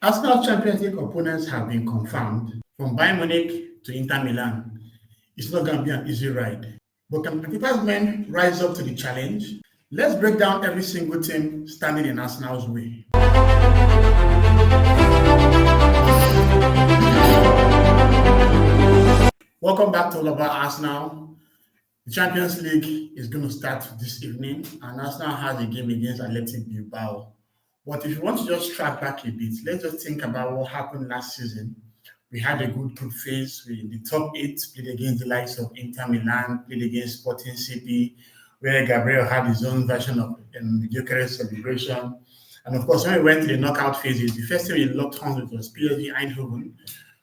Arsenal Champions League opponents have been confirmed from Bayern Munich to Inter Milan. It's not going to be an easy ride. But can Arteta's men rise up to the challenge? Let's break down every single team standing in Arsenal's way. Welcome back to All About Arsenal. The Champions League is going to start this evening, and Arsenal has a game against Athletic Bilbao. But if you want to just track back a bit, let's just think about what happened last season. We had a good group phase. We in the top 8 played against the likes of Inter Milan, played against Sporting CP, where Gabriel had his own version of the Eucharist celebration. And of course, when we went to the knockout phases, the first time we locked horns with was PSG Eindhoven,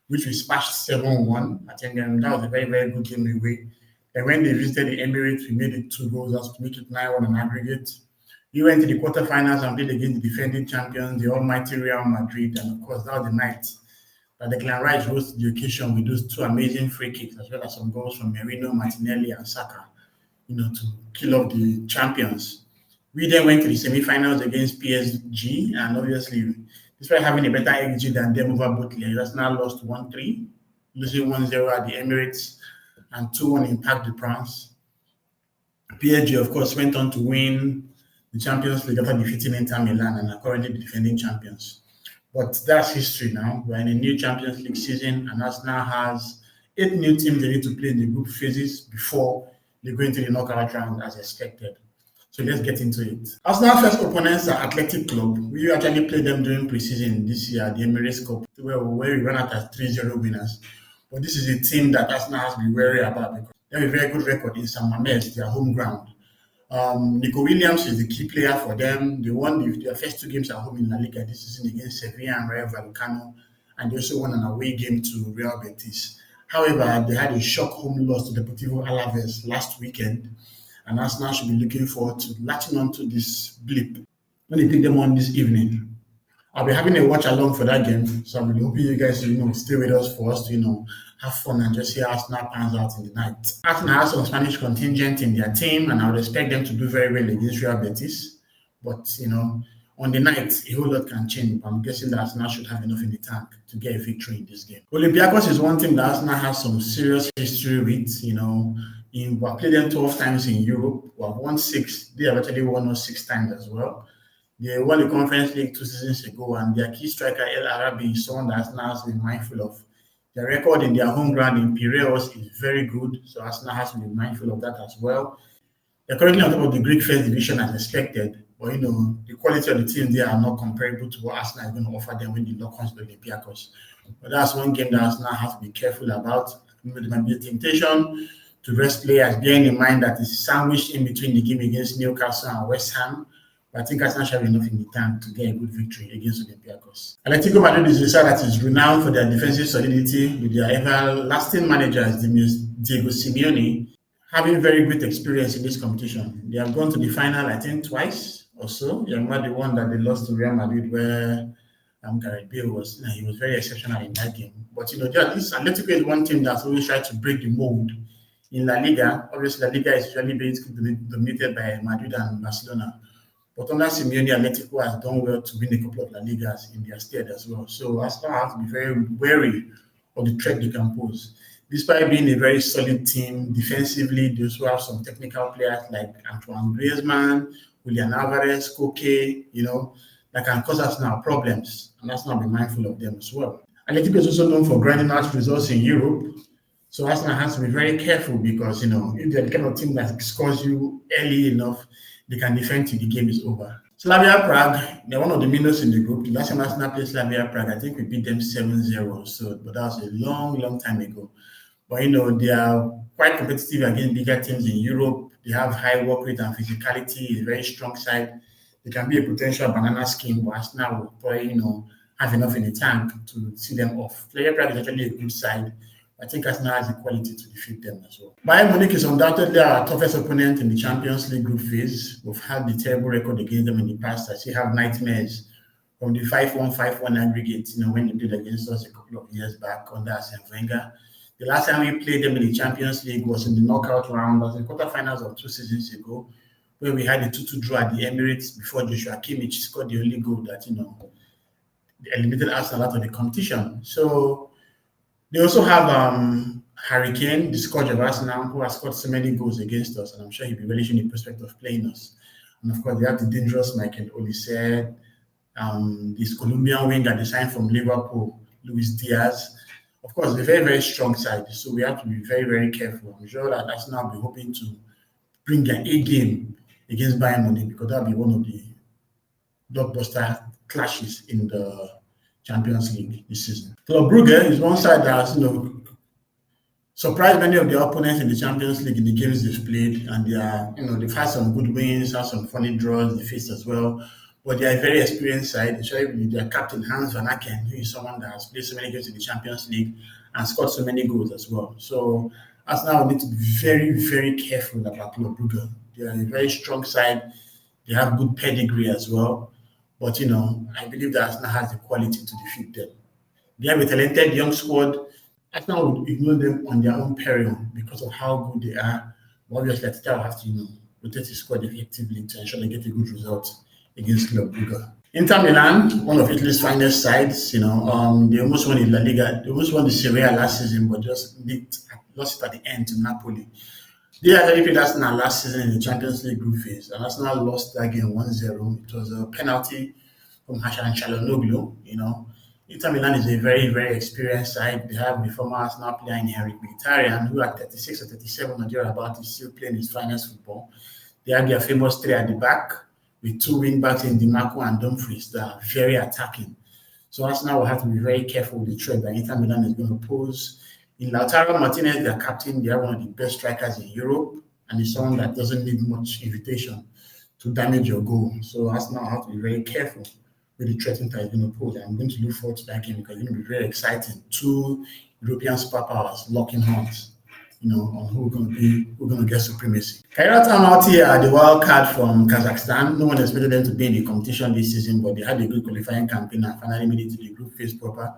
which we smashed 7-1. I think that was a very, very good game away. And when they visited the Emirates, we made it 2 goals to make it 9-1 on aggregate. We went to the quarterfinals and played against the defending champions, the almighty Real Madrid. And of course, that was the night that Declan Rice rose to the occasion with those 2 amazing free kicks, as well as some goals from Merino, Martinelli, and Saka, to kill off the champions. We then went to the semi-finals against PSG, and obviously, despite having a better XG than them over both legs, Arsenal lost 1-3, losing 1-0 at the Emirates and 2-1 in Parc des Princes. PSG, of course, went on to win the Champions League after defeating Inter Milan and are currently the defending champions. But that's history now. We're in a new Champions League season, and Arsenal has 8 new teams they need to play in the group phases before they go into the knockout round as expected. So let's get into it. Arsenal's first opponents are Athletic Club. We actually played them during preseason this year, the Emirates Cup, where we ran out as 3-0 winners. But this is a team that Arsenal has to be wary about because they have a very good record in San Mamés, their home ground. Nico Williams is the key player for them. They won their first 2 games at home in La Liga this season against Sevilla and Rayo Vallecano, and they also won an away game to Real Betis. However, they had a shock home loss to Deportivo Alaves last weekend, and Arsenal should be looking forward to latching onto this blip when they take them on this evening. I'll be having a watch along for that game, so I'm hoping you guys stay with us for us to have fun and just see how Arsenal pans out in the night. Arsenal has some Spanish contingent in their team, and I would expect them to do very well against Real Betis. But on the night, a whole lot can change. But I'm guessing that Arsenal should have enough in the tank to get a victory in this game. Olympiakos is one team that Arsenal has some serious history with. We've played them 12 times in Europe. We have won 6. They have actually won us 6 times as well. They won the Conference League 2 seasons ago, and their key striker, El Arabi, is someone that Arsenal has been mindful of. Their record in their home ground in Piraeus is very good, so Arsenal has to be mindful of that as well. They're currently on top of the Greek First Division as expected, but the quality of the team there are not comparable to what Arsenal is going to offer them when they lock horns with Olympiakos. But that's one game that Arsenal has to be careful about. There might be a temptation to rest players, bearing in mind that it's sandwiched in between the game against Newcastle and West Ham. But I think Arsenal should have enough in the tank to get a good victory against Olympiakos. Atletico Madrid is a side that is renowned for their defensive solidity with their everlasting managers, Diego Simeone, having very great experience in this competition. They have gone to the final, I think, twice or so. You remember the one that they lost to Real Madrid where Gareth Bale was very exceptional in that game. But this Atletico is one team that's always tried to break the mold in La Liga. Obviously, La Liga is usually basically dominated by Madrid and Barcelona. But under Simeone, Atletico has done well to win a couple of La Ligas in their stead as well. So Arsenal have to be very wary of the threat they can pose. Despite being a very solid team, defensively, they also have some technical players like Antoine Griezmann, Julian Alvarez, Koke, that can cause Arsenal problems. And Arsenal be mindful of them as well. Atletico is also known for grinding out results in Europe. So Arsenal has to be very careful because, if they're the kind of team that scores you early enough, they can defend till the game is over. Slavia Prague, they're one of the minnows in the group. The last time Arsenal played Slavia Prague, I think we beat them 7-0. But that was a long, long time ago. But they are quite competitive against bigger teams in Europe. They have high work rate and physicality, a very strong side. They can be a potential banana scheme, but Arsenal will probably, have enough in the tank to see them off. Slavia Prague is actually a good side. I think Arsenal has the quality to defeat them as well. Bayern Munich is undoubtedly our toughest opponent in the Champions League group phase. We've had the terrible record against them in the past. I still have nightmares from the 5-1, 5-1 aggregate, when they played against us a couple of years back under Arsene Wenger. The last time we played them in the Champions League was in the knockout round, was in the quarterfinals of 2 seasons ago, where we had a 2-2 draw at the Emirates before Joshua Kimmich scored the only goal that, they eliminated Arsenal out of the competition. So they also have Hurricane, the scourge of Arsenal, who has scored so many goals against us, and I'm sure he'll be relishing the prospect of playing us. And of course, they have the dangerous Mikel Arteta, this Colombian winger they signed from Liverpool, Luis Diaz. Of course, they're very, very strong side, so we have to be very, very careful. I'm sure that Arsenal will be hoping to bring their A game against Bayern Munich because that'll be one of the blockbuster clashes in the Champions League this season. Club Brugge is one side that has, surprised many of the opponents in the Champions League in the games they've played, and they are, they've had some good wins, had some funny draws they faced as well. But they are a very experienced side, especially with their captain Hans Van Aken, who is someone that has played so many games in the Champions League and scored so many goals as well. So Arsenal need to be very, very careful about Club Brugge. They are a very strong side. They have good pedigree as well. But, I believe that Arsenal has the quality to defeat them. They have a talented young squad. Arsenal would ignore them on their own peril because of how good they are. But obviously, Atletico will have to, rotate his squad effectively to ensure they get a good result against Club Brugge. Inter Milan, one of Italy's finest sides, they almost won the La Liga. They almost won the Serie A last season, but just lost it at the end to Napoli. They actually played Arsenal last season in the Champions League group phase, and Arsenal lost that game 1-0. It was a penalty from Hassan Çalhanoğlu. Inter Milan is a very, very experienced side. They have the former Arsenal player in Henrik Mkhitaryan, who at 36 or 37 or thereabout is still playing his finest football. They have their famous three at the back with two wing backs in DiMarco and Dumfries that are very attacking. So Arsenal will have to be very careful with the threat that Inter Milan is going to pose. In Lautaro Martinez, their captain, they are one of the best strikers in Europe, and he's someone that doesn't need much invitation to damage your goal. So Arsenal have to be very careful with the threat Inter is going to pose. I'm going to look forward to that game because it's going to be very exciting. Two European superpowers locking horns, on who's going to get supremacy. Kairat Almaty are the wild card from Kazakhstan. No one expected them to be in the competition this season, but they had a good qualifying campaign and finally made it to the group phase proper.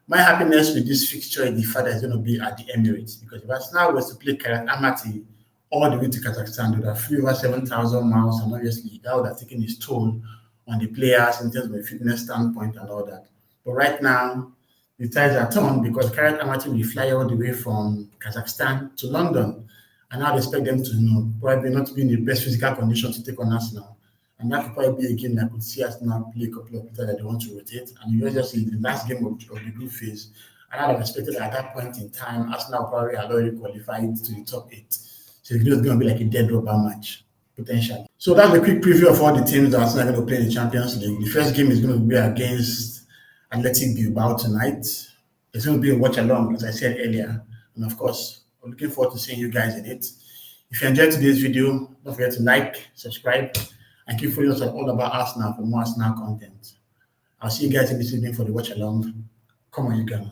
My happiness with this fixture is the fact that it's going to be at the Emirates, because if Arsenal was to play Kairat Almaty all the way to Kazakhstan, they would have flew over 7,000 miles, and obviously that would have taken its toll on the players in terms of a fitness standpoint and all that. But right now, the tides are turned because Kairat Almaty will fly all the way from Kazakhstan to London, and I'd expect them to probably not be in the best physical condition to take on Arsenal. And that could probably be a game that could see Arsenal play a couple of people that they want to rotate. And you just see the last game of the group phase, and I'd have expected at that point in time, Arsenal probably had already qualified to the top 8. So it's going to be like a dead rubber match, potentially. So that's a quick preview of all the teams that Arsenal are going to play in the Champions League. The first game is going to be against Athletic Bilbao tonight. It's going to be a watch along, as I said earlier. And of course, I'm looking forward to seeing you guys in it. If you enjoyed today's video, don't forget to like, subscribe, and keep following us on All About Arsenal for more Arsenal content. I'll see you guys in this evening for the watch along. Come on, you guys.